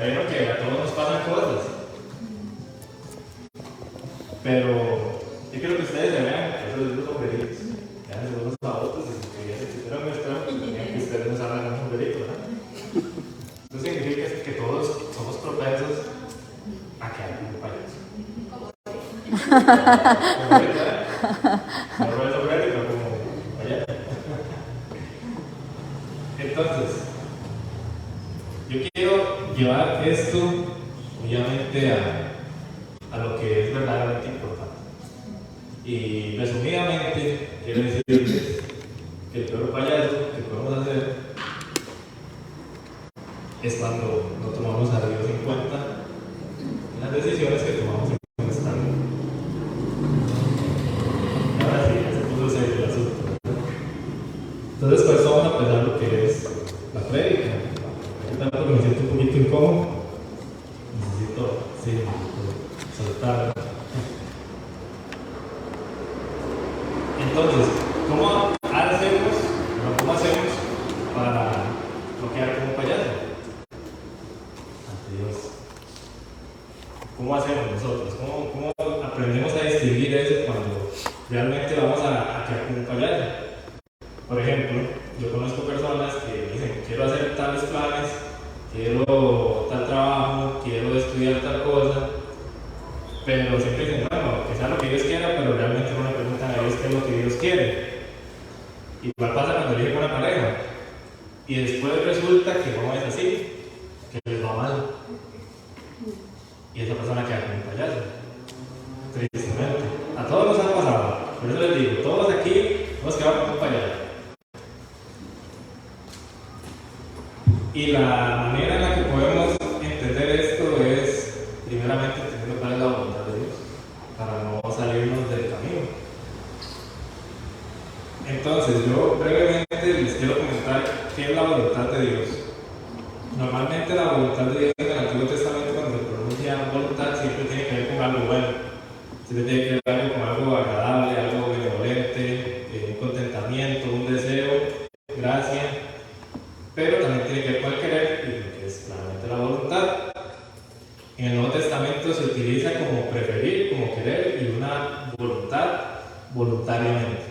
Ya vieron que a todos nos pasan cosas. Pero yo quiero que ustedes se vean que esos dos sombreritos. Ya se unos a otros y que ya se quitaron el espejo, tenían que ustedes nos hablan un sombrerito, ¿verdad? Eso significa que todos somos propensos a que alguien un payaso. No voy a sombrero, pero como payaso. Entonces, yo quiero llevar esto obviamente a lo que es verdaderamente importante. Y resumidamente, quiero decirles que el peor payaso que podemos hacer es cuando no tomamos a Dios en cuenta en las decisiones que tomamos en nuestra vida. Ahora sí, ya se puso serio el asunto. Entonces, pues vamos a empezar lo que es la prédica. Tanto que me siento un poquito incómodo, necesito soltar. Entonces, ¿cómo hacemos para bloquear como un payaso? Ante Dios. ¿Cómo hacemos nosotros? ¿Cómo aprendemos a distinguir eso cuando realmente vamos a quedar como un payaso? Por ejemplo, yo conozco personas que dicen, quiero hacer tales planes, quiero tal trabajo, quiero estudiar tal cosa, pero siempre dicen, bueno, que sea lo que Dios quiera, pero realmente no le preguntan a Dios qué es lo que Dios quiere. Igual pasa cuando eligen una pareja, y después resulta que no es así, que les va mal, y esa persona queda como un payaso, tristemente. A todos nos ha pasado, por eso les digo, todos aquí hemos quedado como un payaso. Y la manera en la que podemos entender esto es, primeramente, entendiendo cuál es la voluntad de Dios, para no salirnos del camino. Entonces, yo brevemente les quiero comentar qué es la voluntad de Dios. Normalmente la voluntad de Dios en el Antiguo Testamento, cuando se pronuncia voluntad, siempre tiene que ver con algo bueno. Siempre tiene que ver con algo agradable, algo benevolente, un contentamiento, un deseo, gracia. Pero también tiene que ver con el querer, y lo que es claramente la voluntad. En el Nuevo Testamento se utiliza como preferir, como querer y una voluntad voluntariamente.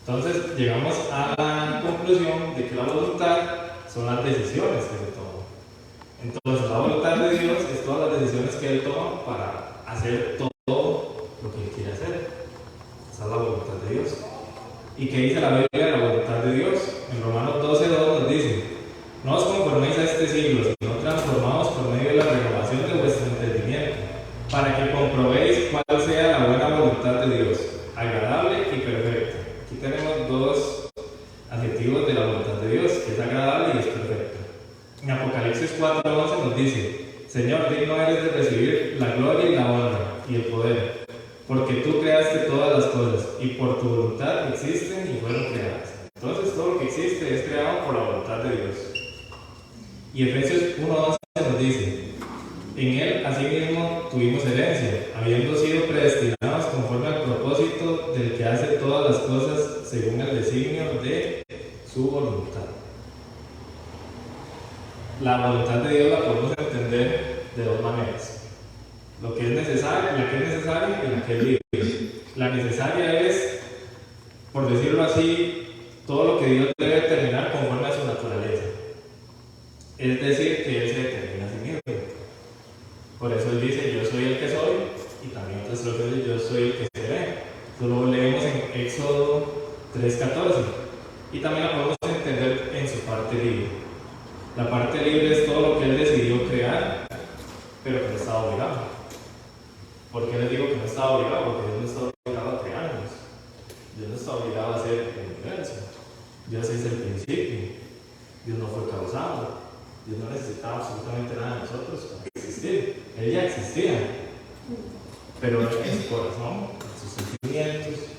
Entonces llegamos a la conclusión de que la voluntad son las decisiones que se toman. Entonces la voluntad de Dios es todas las decisiones que Él toma para hacer todo lo que Él quiere hacer. Esa es la voluntad de Dios. ¿Y qué dice la Biblia de la voluntad de Dios? En Romanos 12:2 nos dice, no os conforméis a este siglo, sino transformaos por medio de la renovación de vuestro entendimiento, para que comprobéis cuál sea la buena voluntad de Dios, agradable y perfecta. Aquí tenemos dos adjetivos de la voluntad de Dios, que es agradable y es perfecta. En Apocalipsis 4:11 nos dice, Señor, digno eres de recibir la gloria y la honra y el poder, porque tú creaste todas las cosas y por tu voluntad existen y fueron creadas. Entonces todo lo que existe es creado por la voluntad de Dios. Y Efesios 1:11 nos dice, en Él asimismo tuvimos herencia, habiendo sido predestinados conforme al propósito del que hace todas las cosas según el designio de su voluntad. La voluntad de Dios la podemos entender de dos maneras. Lo que es necesario, la que es necesaria y la que es libre. La necesaria es, por decirlo así, todo lo que Dios debe determinar conforme a su naturaleza. Es decir, que Él se determina a sí mismo. Por eso Él dice, yo soy el que soy, y también otras veces yo soy el que seré. Eso lo leemos en Éxodo 3:14. Y también la podemos entender en su parte libre. La parte libre es todo lo que Él decidió crear, pero que no estaba obligado. ¿Por qué les digo que no estaba obligado? Porque Dios no está obligado a crearnos. Dios no está obligado a hacer el universo. Dios es el principio. Dios no fue causado. Dios no necesitaba absolutamente nada de nosotros para existir. Él ya existía. Pero en su corazón, en sus sentimientos,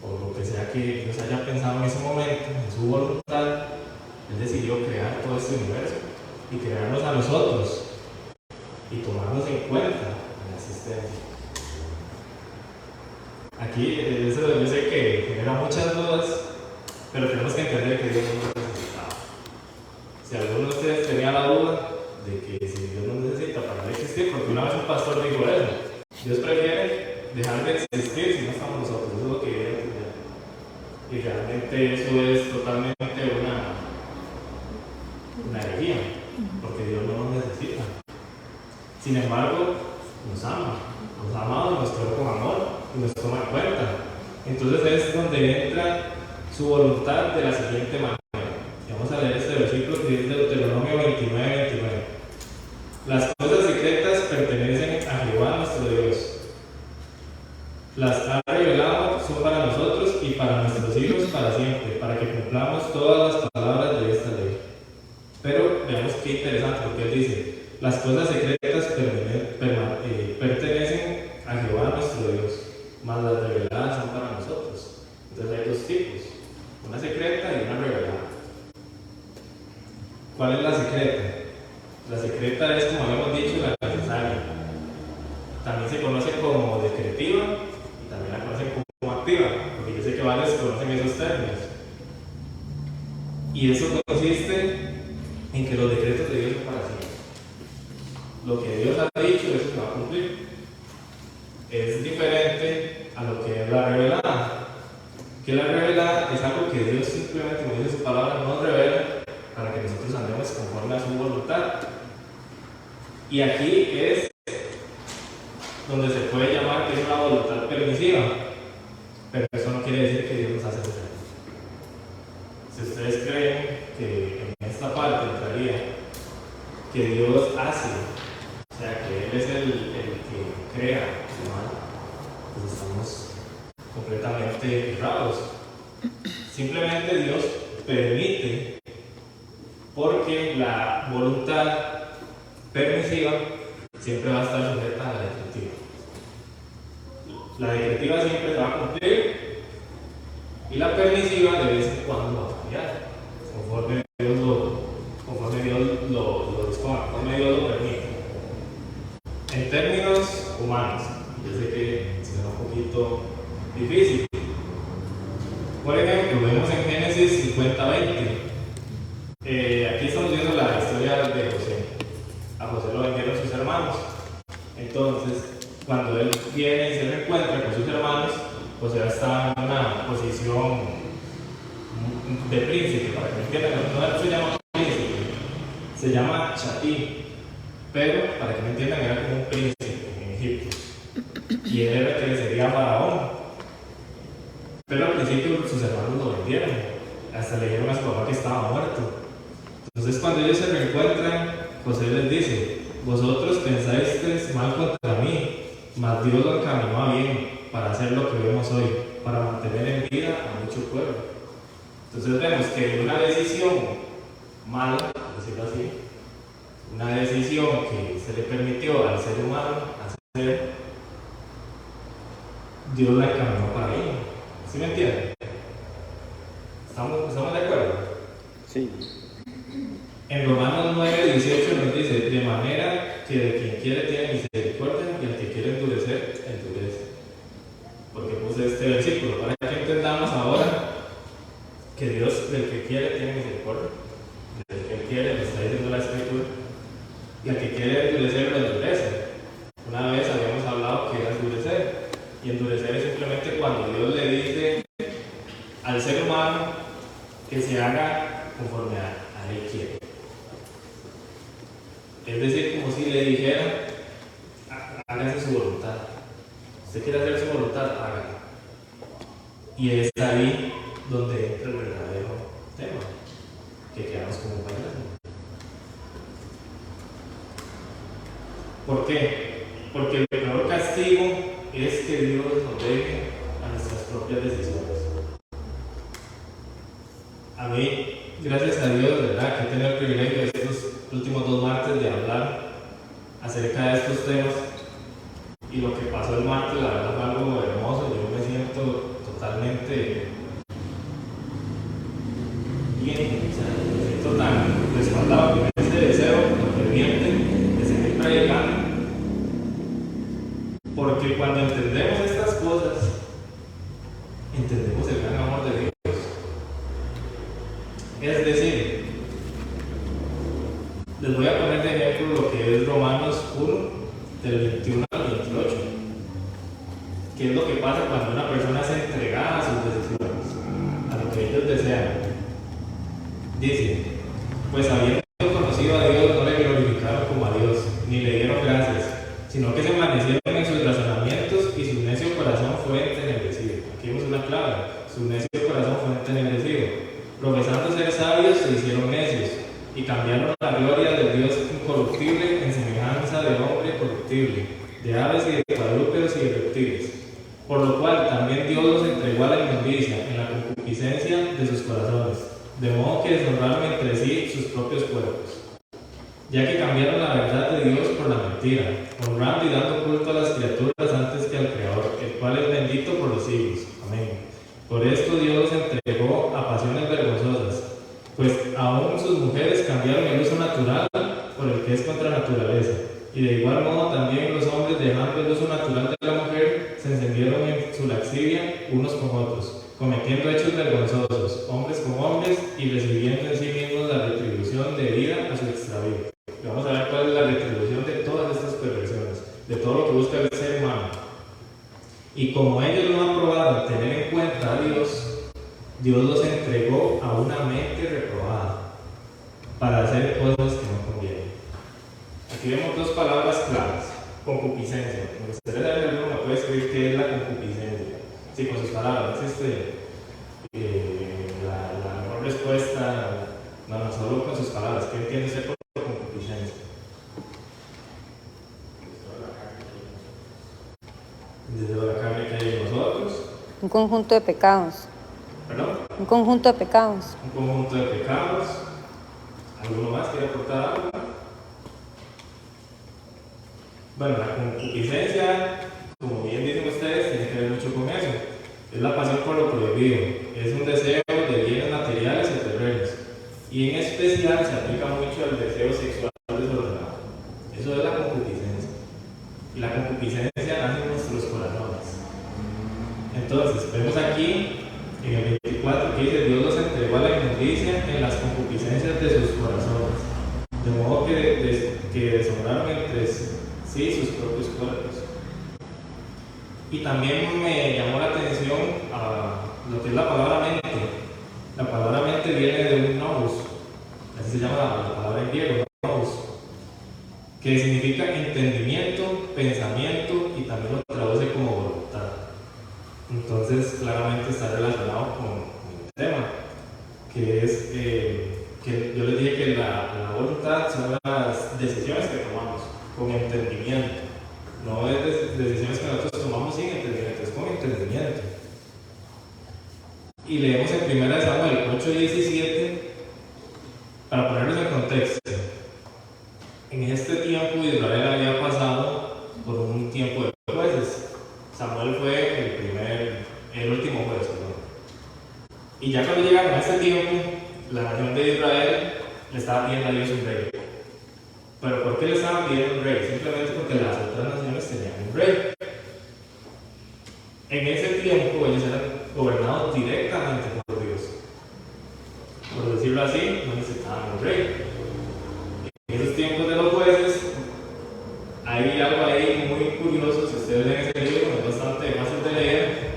o lo que sea que Dios haya pensado en ese momento, en su voluntad, Él decidió crear todo este universo y crearnos a nosotros y tomarnos en cuenta en la existencia. Aquí, eso yo sé que genera muchas dudas, pero tenemos que entender que Dios no nos necesitaba. Si alguno de ustedes tenía la duda, obviamente eso es totalmente una herejía, porque Dios no nos necesita. Sin embargo, nos ama y nos creó con amor y nos toma en cuenta. Entonces es donde entra su voluntad de la siguiente manera. Y vamos a leer este versículo que es Deuteronomio 29:29. Las cosas secretas pertenecen a Jehová nuestro Dios. Las ha revelado, son para nosotros y para nuestros hijos para siempre, para que cumplamos todas las palabras de esta ley. Pero veamos qué interesante, porque él dice, las cosas secretas pertenecen a Jehová nuestro Dios, mas las reveladas son para nosotros. Entonces hay dos tipos, una secreta y una revelada. ¿Cuál es la secreta? La secreta es, como habíamos dicho, la necesaria. También se conoce como decretiva y también la conocen como activa, porque yo sé que varios conocen esos términos. Y eso consiste en que los decretos de Dios son para siempre. Lo que Dios ha dicho, eso se va a cumplir. Es diferente a lo que es la revelada. Que la revelada es algo que Dios simplemente, como dice su palabra, nos revela para que nosotros andemos conforme a su voluntad. Y aquí es donde se puede llamar que es una voluntad permisiva, pero eso no quiere decir que Dios nos hace hacer. Si ustedes creen que en esta parte entraría que Dios hace, o sea, que Él es el que crea, ¿no? Pues estamos completamente errados. Simplemente Dios permite, porque la voluntad permisiva siempre va a estar sujeta a la decretiva. La decretiva siempre se va a cumplir y la permisiva de vez en cuando va a cambiar, conforme Dios lo disponga, conforme Dios lo permite. En términos humanos, yo sé que será un poquito difícil. Por ejemplo, vemos en Génesis 50:20. Aquí estamos viendo la historia de José. A José lo vendieron sus hermanos. Entonces, cuando él viene y se reencuentra con sus hermanos, José está en una posición de príncipe, para que me entiendan. No se llama príncipe, se llama Chatí. Pero, para que me entiendan, era como un príncipe en Egipto. Y él era el que le sería faraón. Pero al principio sus hermanos lo vendieron. Hasta le dijeron a su papá que estaba muerto. Entonces, cuando ellos se reencuentran, José les dice: vosotros pensáis mal contra mí, mas Dios lo encaminó a bien para hacer lo que vemos hoy, para mantener en vida a mucho pueblo. Entonces vemos que una decisión mala, por decirlo así, una decisión que se le permitió al ser humano hacer, Dios la encaminó para bien. ¿Sí me entienden? ¿Estamos de acuerdo? Sí. En Romanos 9:18 nos dice: de manera que de quien quiere tiene misericordia y al que quiere endurecer, endurece. Porque puse este versículo para que entendamos ahora que Dios del que quiere tiene misericordia, del que Él quiere, lo está diciendo la Escritura, y al que quiere endurecer, lo endurece. Una vez habíamos hablado que era endurecer, y endurecer es simplemente cuando Dios le dice al ser humano que se haga conforme a Él quiere. Es decir, como si le dijera: hágase su voluntad. Usted quiere hacer su voluntad, hágala. Y es ahí donde entra el verdadero tema, que quedamos como payasos. ¿Por qué? Porque el peor castigo es que Dios nos deje a nuestras propias decisiones. A mí, gracias a Dios, de verdad, que he tenido el privilegio de estos últimos 2 martes de hablar acerca de estos temas, y lo que pasó el martes, la verdad, fue algo hermoso. Yo me siento totalmente bien, o sea, me siento tan respaldado con ese deseo tan ferviente de seguir predicando, porque cuando entendemos estas cosas, entendemos el gran amor de Dios. Es decir, les voy a poner de ejemplo lo que es Romanos 1, del 21 al 28. ¿Qué es lo que pasa cuando una persona es entregada a sus decisiones, a lo que ellos de Dios incorruptible en semejanza de hombre corruptible, de aves y de cuadrúpedos y de reptiles. Por lo cual también Dios los entregó a la inmundicia en la concupiscencia de sus corazones, de modo que deshonraron entre sí sus propios cuerpos, ya que cambiaron la verdad de Dios por la mentira, honrando y dando culto a las criaturas antes que al Creador, el cual es bendito por los siglos. Amén. Por esto Dios los entregó a pasiones vergonzosas, pues aún sus mujeres cambiaron el uso natural por el que es contra naturaleza, y de igual modo también los hombres, dejando el uso natural de la mujer, se encendieron en su laxivia unos con otros, cometiendo hechos vergonzosos, hombres con hombres, y recibiendo en sí mismos la retribución debida a su extravío. Y vamos a ver cuál es la retribución de todas estas perversiones, de todo lo que busca el ser humano. Y como ellos no aprobaron tener en cuenta a Dios, Dios los entregó a una mente reprobada para hacer cosas que no convienen. Aquí vemos dos palabras claves: concupiscencia. Me gustaría saber si alguno me puede escribir qué es la concupiscencia. Sí, con sus palabras, no existe la mejor respuesta, no, solo con sus palabras. ¿Qué entiende usted por concupiscencia? Desde la carne que hay en nosotros. Un conjunto de pecados. ¿Perdón? Un conjunto de pecados. Un conjunto de pecados. ¿Alguno más quiere aportar algo? Bueno, la concupiscencia, como bien dicen ustedes, tiene que ver mucho con eso. Es la pasión por lo prohibido. Es un deseo de bienes materiales o terrenos. Y en especial se aplica mucho al deseo sexual desordenado. Eso es la concupiscencia. Y la concupiscencia nace en nuestros corazones. Entonces, vemos aquí en el 24 que dice: Dios los entregó a la inmundicia en las concupiscencias de sus corazones, de modo que deshonraron entre sí sus propios cuerpos. Y también me llamó la atención a lo que es la palabra mente. La palabra mente viene de un nous, así se llama la palabra en griego, nous, que significa entendimiento, pensamiento, y también lo traduce como voluntad. Entonces, claramente está relacionado con el tema, que es que yo les dije que la voluntad son las decisiones que tomamos con entendimiento. No es decisiones que nosotros tomamos sin entendimiento, es con entendimiento. Y leemos en 1 Samuel 8:17, para ponerlos en contexto. En este tiempo Israel había pasado por un tiempo de jueces. Samuel fue el último juez, perdón. Y ya cuando llegaron a este tiempo, la nación de Israel le estaba pidiendo a Dios un rey. ¿Pero por qué le estaban pidiendo un rey? Simplemente porque las otras naciones tenían un rey. En ese tiempo ellos eran gobernados directamente por Dios. Por decirlo así, no necesitaban un rey. En esos tiempos de los jueces, hay algo ahí muy curioso. Si ustedes leen ese libro, es bastante fácil de leer.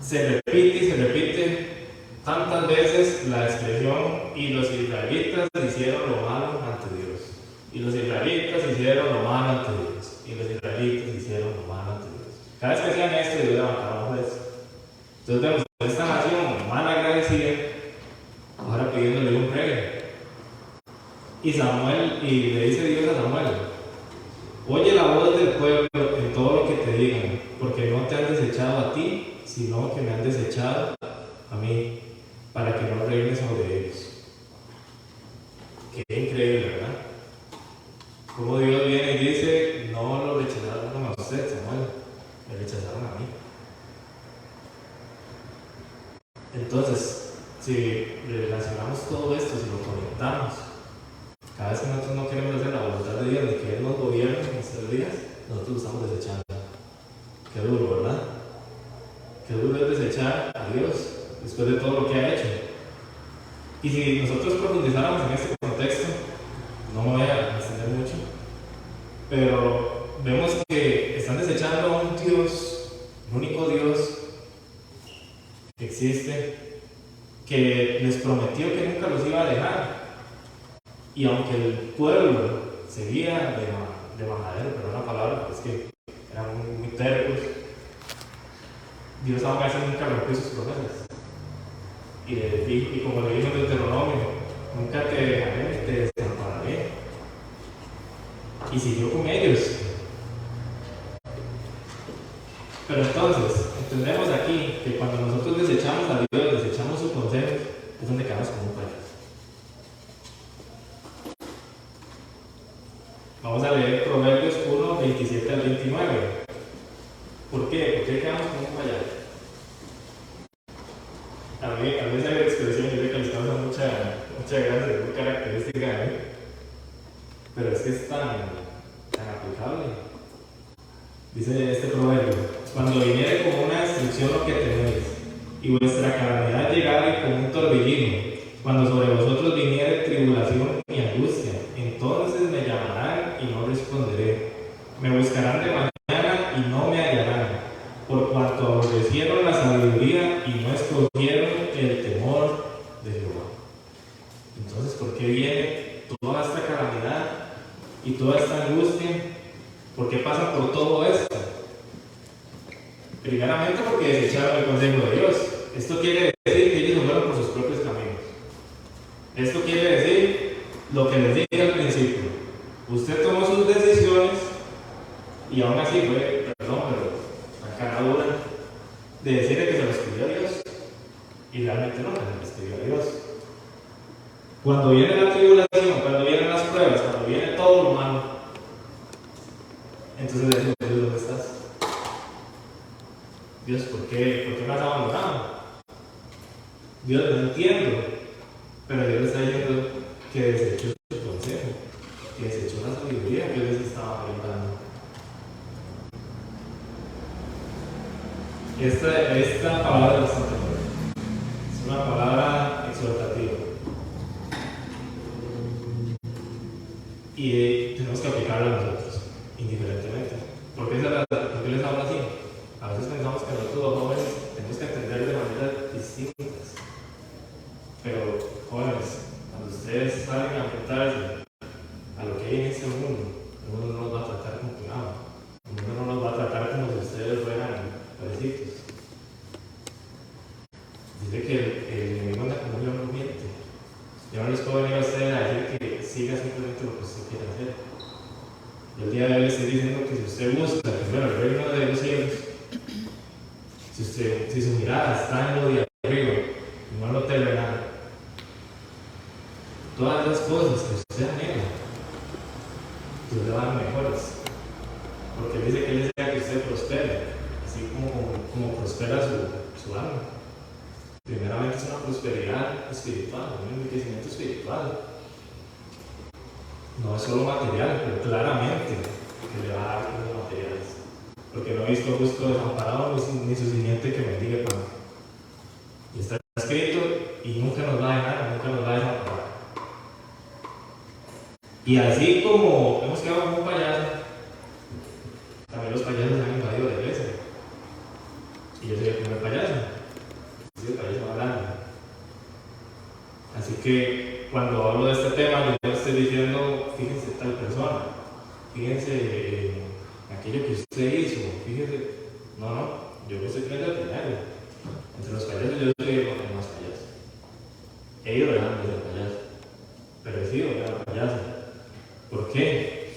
Se repite y se repite tantas veces la expresión: y los israelitas hicieron lo malo ante Dios. Y los israelitas hicieron lo malo ante Dios. Y los israelitas hicieron lo malo ante Dios. Cada vez que hacían esto, Dios levantaba un juez. Entonces vemos esta nación mal agradecida, ahora pidiéndole un rey. Y le dice Dios a Samuel: oye la voz del pueblo en todo lo que te digan, porque no te han desechado a ti, sino que me han desechado a mí, para que no reine sobre ellos. Qué increíble, ¿verdad? Como Dios viene y dice: no lo rechazaron a usted, Samuel, me rechazaron a mí. Entonces, si relacionamos todo esto, si lo conectamos, cada vez que nosotros no queremos hacer la voluntad de Dios, ni que Él nos gobierne en nuestros días, nosotros lo estamos desechando. Qué duro, ¿verdad? Qué duro es desechar a Dios después de todo lo que ha hecho. Y si nosotros profundizáramos en este contexto, no me voy a extender mucho, pero vemos que están desechando a un Dios, un único Dios que existe, que les prometió que nunca los iba a dejar. Y aunque el pueblo seguía de majadero, pero una palabra, es que eran muy tercos, Dios aún así nunca rompió sus promesas. Y como le dijo en Deuteronomio: nunca te dejaré ni te desampararé. y siguió con ellos. Pero entonces, entendemos aquí que cuando nosotros desechamos a Dios, desechamos su consejo, es donde quedamos como un payaso. Vamos a leer Proverbios 1, 27 al 29. ¿Por qué? ¿Por qué quedamos como un payaso? A mí esa expresión yo creo que les causa mucha gracia, es muy característica, pero es que es tan aplicable. Dice este proverbio: cuando viniere como una destrucción lo que teméis, y vuestra calamidad llegare como un torbellino, cuando sobre vosotros viniere tribulación y angustia, entonces me llamarán y no responderé. Me buscarán de mañana y no me hallarán, por cuanto aborrecieron la sabiduría y no escogieron el temor de Jehová. Entonces, ¿por qué viene toda esta calamidad y toda esta angustia? ¿Por qué pasa por todo esto? Primeramente porque desecharon el consejo de Dios. Esto quiere decir que ellos fueron por sus propios caminos. Esto quiere decir lo que les dije al principio. Usted tomó sus decisiones y aún así fue, perdón, pero la cara dura de decirle que se los pidió a Dios. Y realmente no se les pidió a Dios. Cuando viene la tribulación, cuando vienen las pruebas, cuando viene todo lo malo, entonces le digo: Dios, ¿dónde estás? Dios, ¿por qué me has abandonado? Dios, no entiendo. Pero Dios le está diciendo que desechó su consejo, que desechó la sabiduría que Dios estaba brindando. Esta palabra es bastante fuerte. Es una palabra exhortativa. Y tenemos que aplicarla a nosotros, indiferentemente. ¿Por qué les hablo así? A veces pensamos que nosotros los jóvenes tenemos que entender de maneras distintas. Pero, jóvenes, cuando ustedes salen a enfrentarse a lo que hay en este mundo, el mundo no los va a tratar con cuidado. El mundo no los va a tratar como si ustedes fueran parecitos. Dice que el enemigo anda como un león rugiente. Yo no les puedo venir a ustedes a decir que siga simplemente lo que usted quiere hacer. Yo el día de hoy les estoy diciendo que si usted busca primero el reino de los cielos, si su mirada está en lo de arriba y no en lo terrenal, todas las cosas que usted anhela, Dios le va a dar mejores. Porque Él dice que Él desea que usted prospere, así como prospera su alma. Primeramente es una prosperidad espiritual, un enriquecimiento espiritual. No es solo material, pero claramente que le va a dar cosas materiales. Porque no he visto justo desamparado ni su simiente que bendiga pan. Y está escrito y nunca nos va a dejar, nunca nos va a desamparar. Y así como hemos quedado como un payaso, también los payasos han invadido la iglesia. Y yo soy el primer payaso. Soy el payaso más grande. Así que cuando hablo de este tema, yo no estoy diciendo: fíjense tal persona, fíjense en aquello que usted hizo, fíjense. No, yo no estoy teniendo el primero. Entre los payasos yo soy el más payaso. He ido dejando de ser payaso, pero he sido ya payaso. ¿Por qué?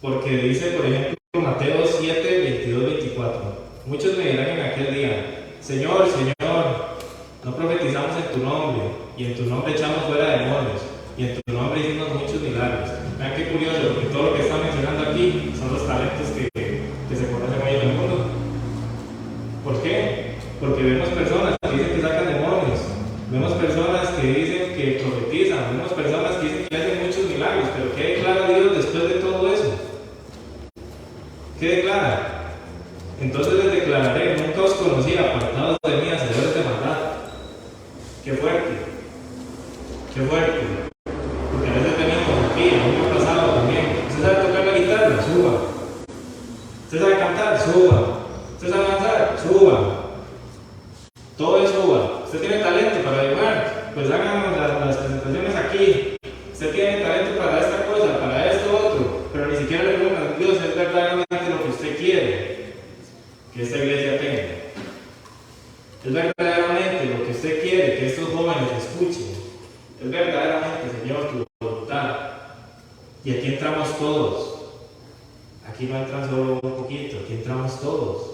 Porque dice, por ejemplo, Mateo 7, 22, 24. Muchos me dirán en aquel día: Señor, Señor, no profetizamos en tu nombre, y en tu nombre echamos fuera demonios, y en tu nombre hicimos muchos milagros. Vean qué curioso, porque todo lo que está mencionando aquí son los talentos que se conocen hoy en el mundo. ¿Por qué? Porque vemos personas que dicen que sacan demonios, vemos personas que dicen que profetizan, vemos personas que dicen que hacen muchos milagros, pero ¿qué declara Dios después de todo eso? ¿Qué declara? Entonces les declararé: nunca os conocí, apartados de mí, hacedores de maldad. ¡Qué fuerte! ¡Qué fuerte! Porque a veces tenemos aquí, el año pasado también: ¿usted sabe tocar la guitarra? Suba. ¿Usted sabe cantar? Suba. ¿Usted sabe danzar? Suba. Todo es suba. ¿Usted tiene talento para dibujar? Pues hagan las presentaciones aquí. ¿Usted tiene talento para esta cosa, para esto otro? Pero ni siquiera le preguntan a Dios: es verdaderamente lo que usted quiere que esta iglesia tenga. Es verdaderamente lo que usted quiere que estos jóvenes escuchen. Es verdaderamente, Señor, tu voluntad. Y aquí entramos todos. Aquí no entran solo un poquito, aquí entramos todos.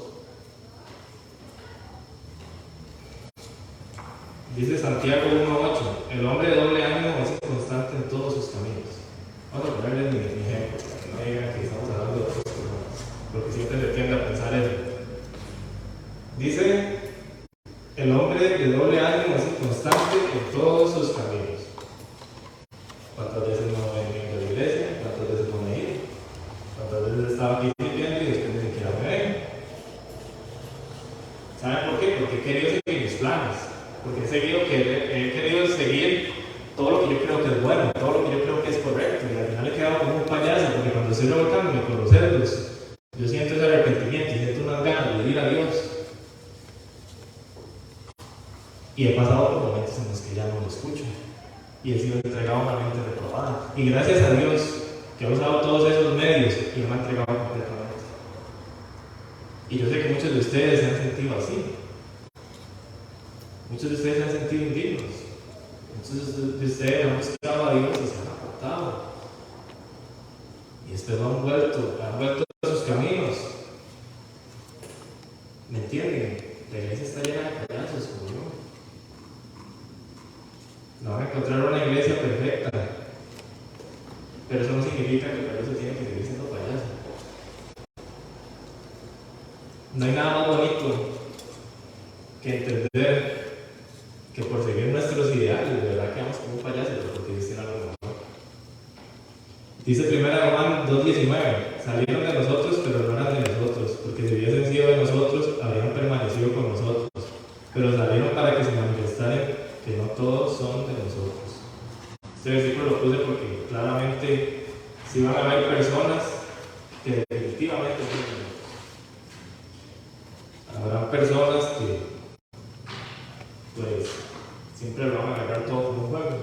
Dice Santiago 1:8, el hombre de doble ánimo es inconstante en todos sus caminos. Vamos a ponerles mi ejemplo, para que no digan que estamos hablando de otras personas, porque siempre se tiende a pensar eso. Dice, el hombre de doble ánimo es inconstante en todos sus caminos. ¿Cuántas veces no he venido a la iglesia? ¿Cuántas veces no me he ido? ¿Cuántas veces estaba aquí viviendo y después ni siquiera me ven? ¿Saben por qué? Porque he querido seguir mis planes. Porque he querido seguir todo lo que yo creo que es bueno, todo lo que yo creo que es correcto. Y al final he quedado como un payaso, porque cuando estoy revolcándome con los cerdos, yo siento ese arrepentimiento y siento unas ganas de ir a Dios. Y he pasado por momentos en los que ya no lo escucho. Y he sido entregado a una mente reprobada. Y gracias a Dios que ha usado todos esos medios y me ha entregado completamente. Y yo sé que muchos de ustedes se han sentido así. Muchos de ustedes se han sentido indignos. Muchos de ustedes han buscado a Dios y se han apartado. Y después han vuelto a sus caminos. ¿Me entienden? La iglesia está llena de payasos como yo. No van a encontrar una iglesia perfecta. Pero eso no significa que el payaso tiene que seguir siendo payaso. No hay nada más bonito que entender que por seguir nuestros ideales, de verdad quedamos como un payaso, porque dicen algo mejor. Dice 1 Juan 2:19, salieron de nosotros, pero no eran de nosotros, porque si hubiesen sido de nosotros, habrían permanecido con nosotros. Pero salieron para que se manifestaran que no todos son de nosotros. Este versículo lo puse porque claramente si van a haber personas que definitivamente no son de nosotros. Habrá personas que pues siempre van a agarrar todo como un juego,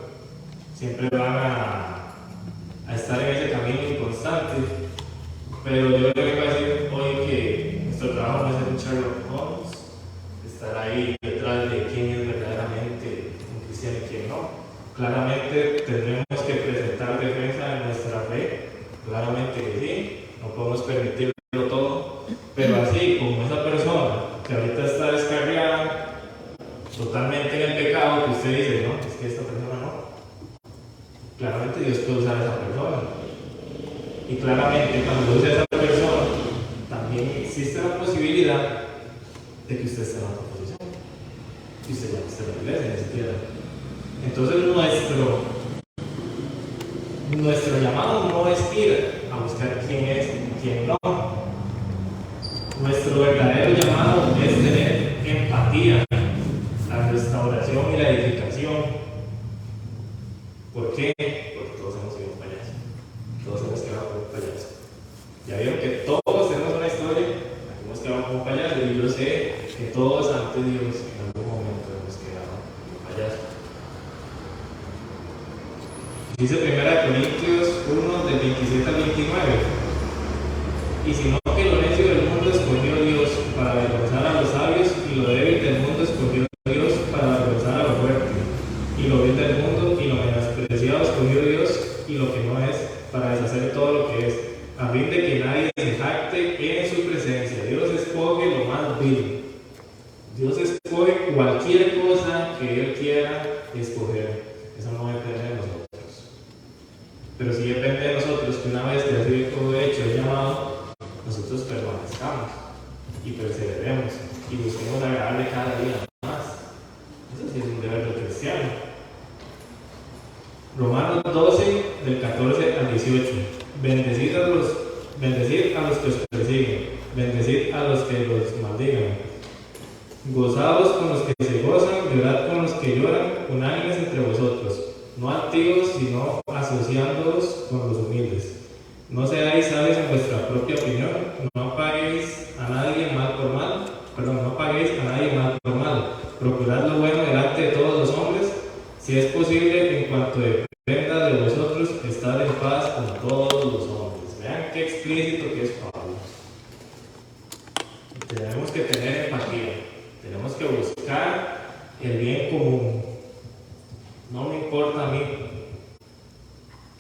siempre van a estar en ese camino inconstante, pero yo le vengo a decir hoy que nuestro trabajo no es ser un Sherlock Holmes, estar ahí detrás de quién es verdaderamente un cristiano y quién no. Claramente tendremos que presentar defensa de nuestra fe, claramente que sí, no podemos permitirlo todo, pero así como esa persona que ahorita está descarriada totalmente en el pecado, que usted dice, no, es que esta persona no. Claramente Dios puede usar a esa persona. Y claramente cuando use a esa persona, también existe la posibilidad de que usted esté en otra posición. Y usted ya no esté en la iglesia, ni siquiera. Entonces nuestro llamado no es ir a buscar quién es y quién no. Nuestro verdadero llamado es tener empatía, la restauración y la edificación. ¿Por qué? Porque todos hemos sido payasos. Todos hemos quedado como payasos. Ya vieron que todos tenemos una historia, aquí hemos quedado como payasos, y yo sé que todos ante Dios en algún momento hemos quedado como payasos. Dice 1 Corintios 1, del 27 al 29. Y si no, que lo necio del mundo escogió Dios para avergonzar a los sabios, y lo débil del mundo escogió Dios para avergonzar a lo fuerte, y lo vil del mundo y lo menospreciado escogió Dios, y lo que no es, para deshacer todo lo que es, a fin de que nadie se jacte en su presencia. Dios escoge lo más vil. Dios escoge cualquier cosa que Él quiera escoger. Eso no depende de nosotros. Pero sí depende de nosotros que una vez que ha sido todo hecho el llamado, nosotros permanezcamos y perseveremos y busquemos agradarle cada día más. Eso sí es un deber del cristiano. Romanos 12, del 14 al 18. Bendecid a los que os persiguen, bendecid a los que los maldigan. Gozaos con los que se gozan, llorad con los que lloran, unánimes entre vosotros, no altivos, sino asociándoos con los humildes. No seáis sabios en vuestra propia opinión, no paguéis a nadie mal por mal, procurad lo bueno delante de todos los hombres, si es posible, en cuanto dependa de vosotros, estad en paz con todos los hombres. Vean qué explícito que es Pablo. Tenemos que tener empatía, tenemos que buscar el bien común. No me importa a mí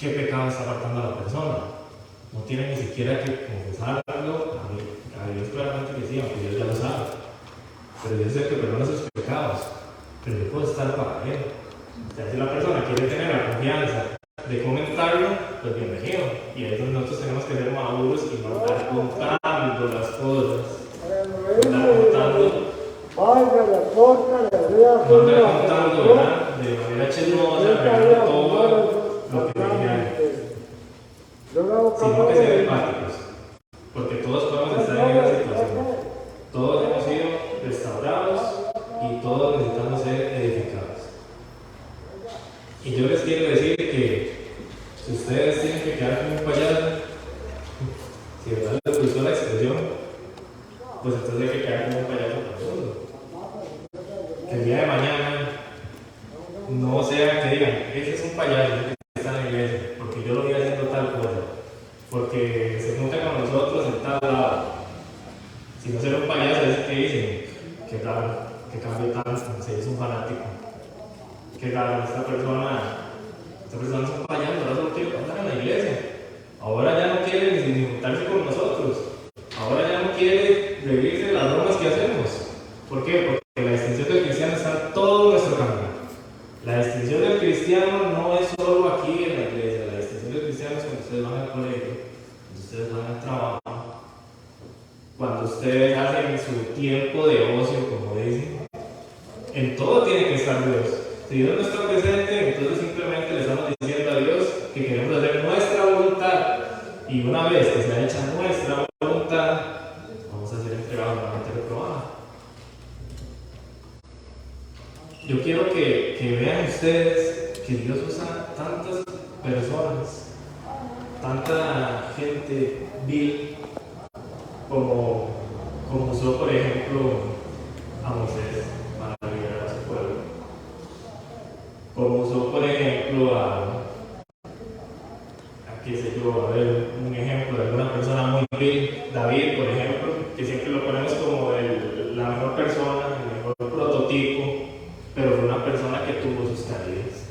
qué pecado está apartando a la persona. No tiene ni siquiera que confesarlo a Dios claramente que sí, aunque Dios ya lo sabe. Pero Dios es el que perdona sus pecados. Pero yo puedo estar para Él. O sea, si la persona quiere tener la confianza de comentarlo, pues bienvenido. Y ahí es donde nosotros tenemos que ser maduros y no estar contando las cosas. No andar contando, ¿verdad? De manera chismosa, revelando todo lo que dije ahí. Sino que ser empáticos. Porque todos podemos estar en esa situación. Todos hemos sido restaurados y todos necesitamos ser edificados. Y yo les quiero decir que si ustedes tienen que quedar como un payaso, si de verdad les gustó la expresión, pues entonces hay que quedar como un payaso para el mundo. Que el día de mañana no sea que digan, ese es un payaso que está en la iglesia, porque yo lo vi haciendo tal cosa, porque se junta con nosotros en tal lado. Si no será un payaso, es que dicen, qué raro, que cambió tanto, se hizo un fanático. Qué raro, esta persona es un payaso, ahora solo quiere cantar en la iglesia. Ahora ya no quiere ni juntarse con nosotros. Ahora ya no quiere reírse de las bromas que hacemos. ¿Por qué? Porque la distinción del cristiano está en todo nuestro camino. La distinción del cristiano no es solo aquí en la iglesia. La distinción del cristiano es cuando ustedes van al colegio, cuando ustedes van al trabajo, cuando ustedes hacen su tiempo de ocio, como dicen. En todo tiene que estar Dios. Si Dios no está presente, entonces simplemente le estamos diciendo a Dios que queremos hacer nuestra voluntad. Y una vez que se ha hecho nuestra voluntad, vamos a ser entregados nuevamente reprobados. Yo quiero que vean ustedes que Dios usa tantas personas, tanta gente vil, como usó, por ejemplo, a Moisés para liberar a su pueblo. Como usó, por ejemplo, qué sé yo, a ver, un ejemplo de alguna persona muy vil, David, por ejemplo, que siempre lo ponemos como la mejor persona, el mejor prototipo, pero fue una persona que tuvo sus caídas.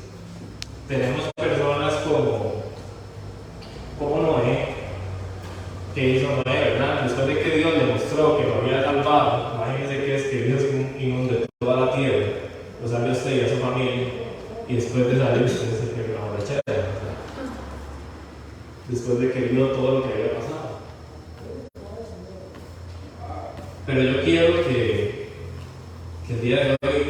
Tenemos personas como Noé, que hizo Noé, ¿verdad? Después de que Dios le mostró que lo había salvado, imagínense que es que Dios inunde toda la tierra, lo salve a usted y a su familia, y después de salir usted es el que grabó la chera. Después de que vio todo lo que había pasado. Pero yo quiero que el día de hoy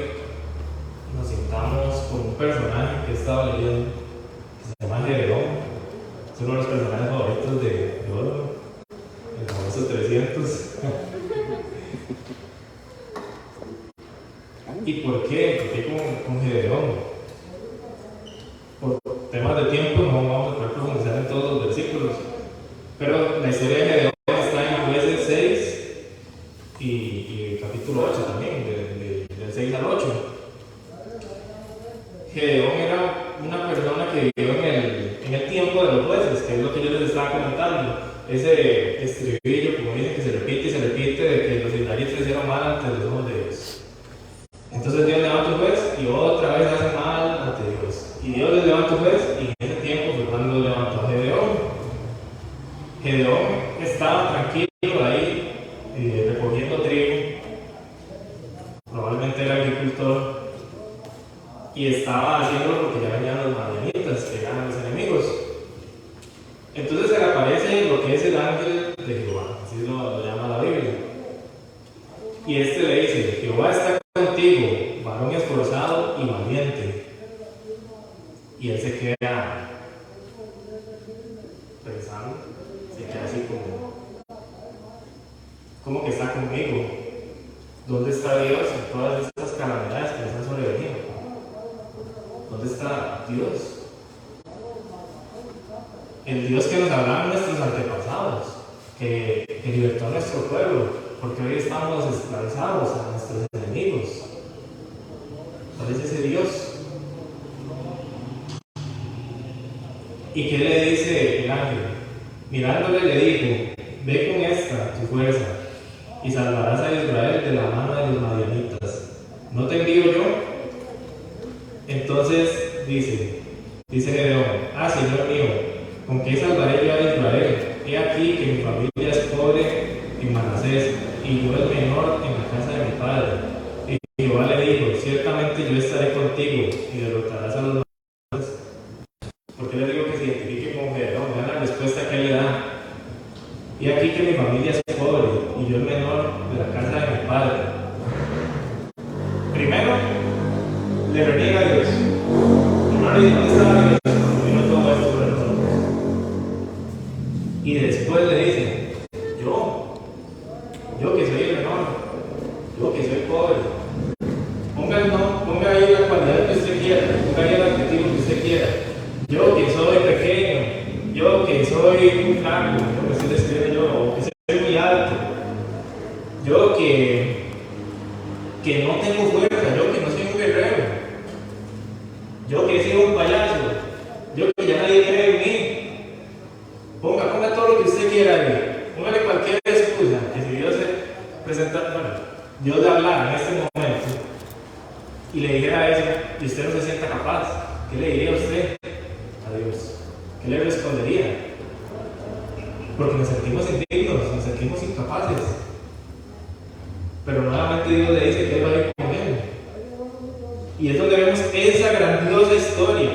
nos sintamos con un personaje que he estado leyendo, que se llama Gedeón. Es uno de los personajes favoritos de oro, el famoso 300. ¿Y por qué? ¿Por qué con Gedeón? Por temas de tiempo no vamos a poder profundizar en todos los versículos, pero la historia de Gedeón está en Jueces 6 y capítulo 8 también, del 6 al 8. Gedeón era una persona que vivió en el tiempo de los jueces, que es lo que yo les estaba comentando, ese estribillo, como dicen, que se repite y se repite, de que los israelitas hicieron mal ante los ojos de Dios. Entonces Dios levanta un juez y otra vez hace mal ante Dios. Y Dios les levanta un juez y en ese tiempo fue cuando levantó a Gedeón. Gedeón estaba tranquilo ahí recogiendo trigo. Probablemente era agricultor. Y estaba haciéndolo porque ya venían los madianitas, que eran los enemigos. Entonces se le aparece lo que es el ángel de Jehová, así lo llama la Biblia. Y este le dice: Jehová está contigo, varón esforzado y valiente. Y él se queda pensando, se queda así como que está conmigo. ¿Dónde está Dios en todas estas calamidades que les han sobrevenido? ¿Dónde está Dios? El Dios que nos hablaron nuestros antepasados, que libertó a nuestro pueblo, porque hoy estamos esclavizados a nuestros enemigos. ¿Cuál es ese Dios? ¿Y qué le dice el ángel? Mirándole le dijo: ve con esta tu fuerza y salvarás a Israel de la mano de los madianitas. ¿No te envío yo? Entonces dice: Dice Gedeón: ah, Señor mío, ¿con qué salvaré yo a Israel? He aquí que mi familia es pobre en Manasés, y yo el menor en la casa de mi padre. Y Jehová le dijo: ciertamente yo estaré contigo, y derrotarás a los manaseses. ¿Por qué les digo que se identifique con Gedeón? Vean la respuesta que él le da. Y aquí que mi familia es pobre, y yo el menor de la casa de mi padre. Primero, le reniega a Dios. Primero le dice: ¿dónde estaba Dios cuando vino todo esto sobre nosotros? Y después le dice: yo que soy el menor, yo que soy pobre. Ponga ahí la cualidad que usted quiera, ponga ahí el adjetivo que usted quiera. Yo que soy pequeño, yo que soy un flaco, yo que estoy describiendo yo, o que soy muy alto, yo que no tengo fuerza, yo que no soy un guerrero, yo que he sido un payaso, yo que ya nadie cree en mí. Ponga todo lo que usted quiera ahí, póngale cualquier excusa, que si Dios se presenta, bueno, Dios le hablara en este momento y le dijera eso, y usted no se sienta capaz, ¿qué le diría usted a Dios? ¿Qué le respondería? Porque nos sentimos indignos, nos sentimos incapaces. Pero nuevamente Dios le dice que Él va a ir con Él. Y es donde vemos esa grandiosa historia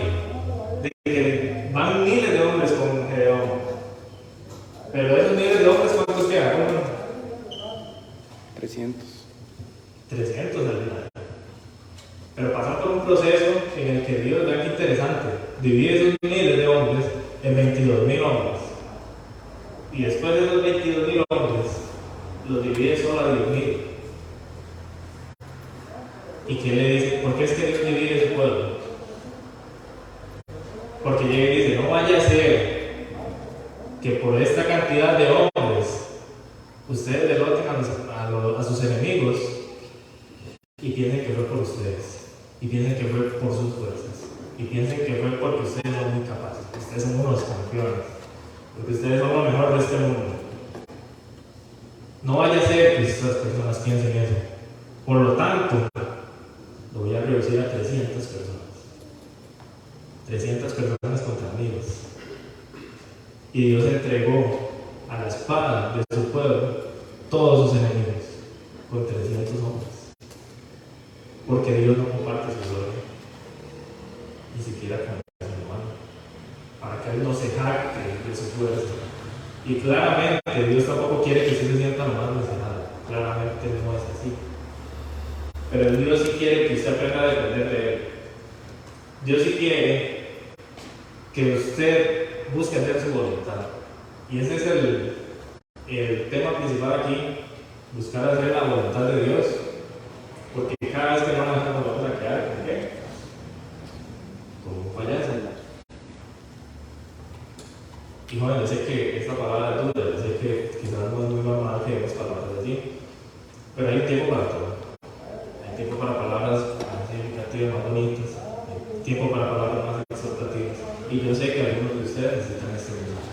de que van miles de hombres con Gedeón. Pero de esos miles de hombres, ¿cuántos quedan? 300. 300 al final. Pero pasan por un proceso en el que Dios, vean qué interesante, divide esos miles de hombres en 22,000 hombres. Y después de esos 22,000 hombres, los divide solo a 10,000. ¿Y qué le dice? ¿Por qué es que Dios divide su pueblo? Porque llega y dice: no vaya a ser que por esta cantidad de hombres ustedes derroten a sus enemigos y piensen que fue por ustedes, y piensen que fue por sus fuerzas, y piensen que fue porque ustedes son muy capaces, que ustedes son unos campeones, porque ustedes son lo mejor de este mundo. No vaya a ser que estas personas piensen eso. Por lo tanto, lo voy a reducir a 300 personas. 300 personas contra amigos. Y Dios entregó a la espada de su pueblo todos sus enemigos con 300 hombres. Porque Dios no comparte su gloria, ni siquiera con el hermano, para que Él no se jacte de su fuerza. Y claramente Dios tampoco quiere que usted se sienta nomás mencionado. Claramente no es así. Pero Dios sí quiere que usted aprenda a depender de Él. Dios sí quiere que usted busque hacer su voluntad. Y ese es el tema principal aquí: buscar hacer la voluntad de Dios. Porque cada vez que no la hacemos, vamos a quedar ¿con qué? Como un payaso. Y joven, yo sé que esta palabra es dura, yo sé que quizás no es muy normal que demos palabras así, pero hay un tiempo para todo. Hay tiempo para palabras más significativas, más bonitas, hay tiempo para palabras más exhortativas. Y yo sé que algunos de ustedes necesitan este mensaje.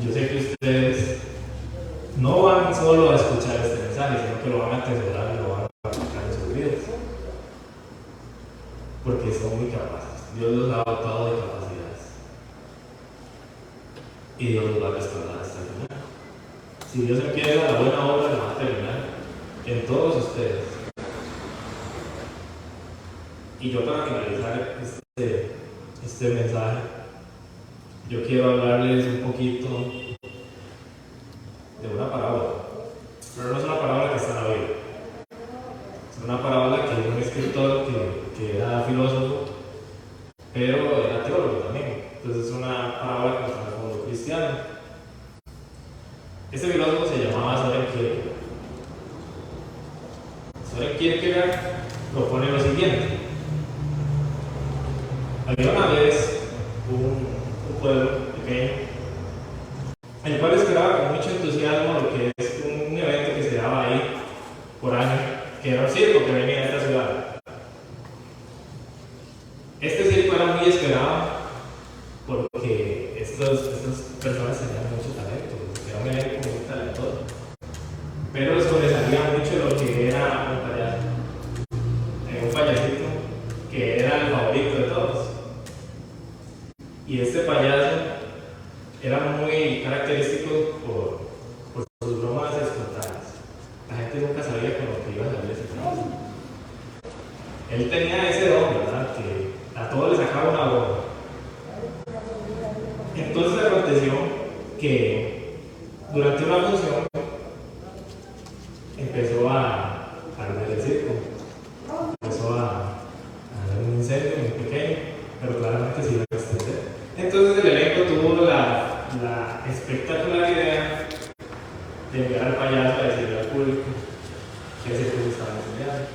Yo sé que ustedes no van solo a escuchar este mensaje, sino que lo van a atesorar y lo van a aplicar en sus vidas. Porque son muy capaces. Dios los ha dotado de capacidades. Y Dios los va a respaldar hasta el final. Si Dios empieza la buena obra, la va a terminar en todos ustedes. Y yo, para finalizar este mensaje, yo quiero hablarles un poquito de una parábola. Pero no es una parábola que está en la Biblia. Es una parábola que es un escritor que era filósofo, pero era teólogo también. Entonces es una parábola que está en el fondo cristiano. Este filósofo se llamaba Søren Kierkegaard. Søren Kierkegaard propone lo siguiente: había una vez un pueblo pequeño, el cual esperaba con mucho entusiasmo lo que es un evento que se daba ahí por año, que era un circo que venía a esta ciudad. Este circo era muy esperado porque estas personas tenían mucho talento, era un elenco muy talentoso, pero sobresalía mucho lo que era un payaso, un payasito que era el favorito de todos. payaso era muy característico por sus bromas espontáneas. La gente nunca sabía con lo que iba a salir ese payaso. Él tenía ese don, ¿verdad? Que a todos les sacaba una broma. Entonces aconteció que durante una función empezó a arder el circo. Empezó a haber un incendio muy pequeño, pero claramente se iba a extender. Entonces el elenco tuvo la espectacular idea de enviar al payaso a decirle al público que ese circo estaba enseñando.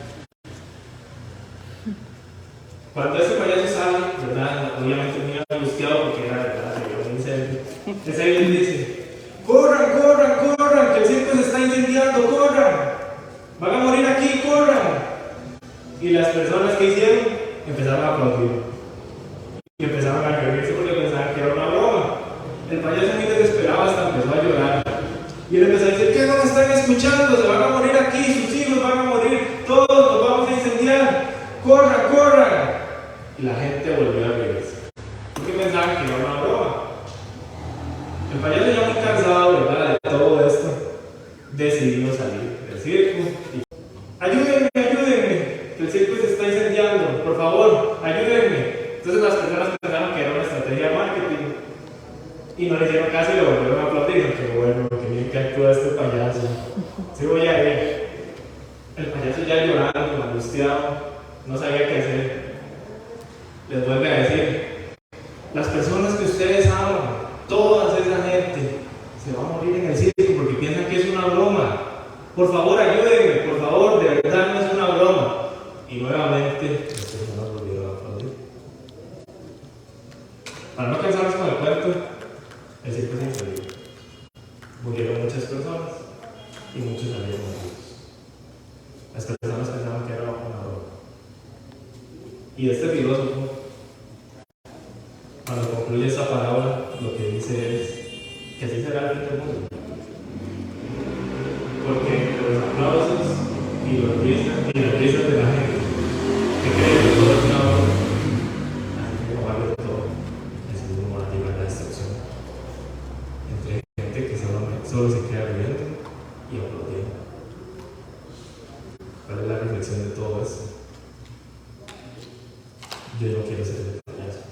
Cuando ese payaso sale, ¿verdad? Obviamente muy angustiado porque era verdad, se vio un incendio. Ese ahí les dice: ¡corran, corran, corran! ¡Que el circo se está incendiando! ¡Corran! ¡Van a morir aquí! ¡Corran! Y las personas que hicieron empezaron a aplaudir. Y empezaron a reírse porque pensaban que era una broma. El payaso muy desesperado hasta empezó a llorar. Y él empezó a decir: ¿qué no me están escuchando? Se van a morir aquí, sus hijos van a morir, todos nos vamos a incendiar. ¡Corran, corran! Y la gente volvió a reírse. Porque pensaban que era una broma. El payaso, ya muy cansado, ¿verdad?, de todo esto, decidió salir del circo y: ayúdenme, ayúdenme, que el circo se está incendiando, por favor, ayúdenme. Entonces las personas pensaron que era una estrategia de marketing y no le hicieron caso y le volvieron a aplaudir. Qué bueno, qué bien que actúa este payaso. Sí, voy a ir. El payaso, ya llorando, angustiado, no sabía qué hacer. Les vuelve a decir: las personas que ustedes aman, toda esa gente, se va a morir en el circo porque piensan que es una broma. Por favor, ayúdenme, por favor, de verdad no es una broma. Y nuevamente las personas volvieron a aplaudir. Para no cansarnos con el cuento, el circo se incendió. Murieron muchas personas y muchos salieron heridos. Las personas pensaban que era una broma. Y este filósofo, cuando concluye esta parábola, lo que dice es que así será el fin del mundo. Porque los aplausos y las risas de la gente que cree que todo es una broma, así como vale todo, es mismo va a llevar a la destrucción. Entre gente que solo se queda riendo y aplaudiendo. ¿Cuál es la reflexión de todo esto? Yo no quiero ser el payaso.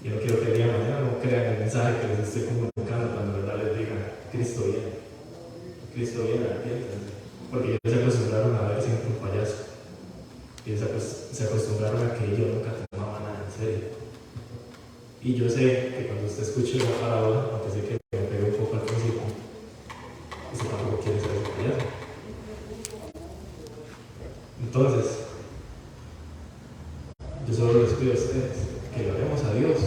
Yo no quiero que el día de mañana no crean el mensaje que les estoy comunicando cuando en verdad les diga: Cristo viene. Cristo viene, arrepiéntanse. Porque ellos se acostumbraron a ver siempre un payaso. Ellos se acostumbraron a que yo nunca tomaba nada en serio. Y yo sé que cuando usted escuche la parábola, aunque sé que me pegué un poco al principio, usted tampoco quiere ser el payaso. Entonces, yo solo les pido a ustedes que le oremos a Dios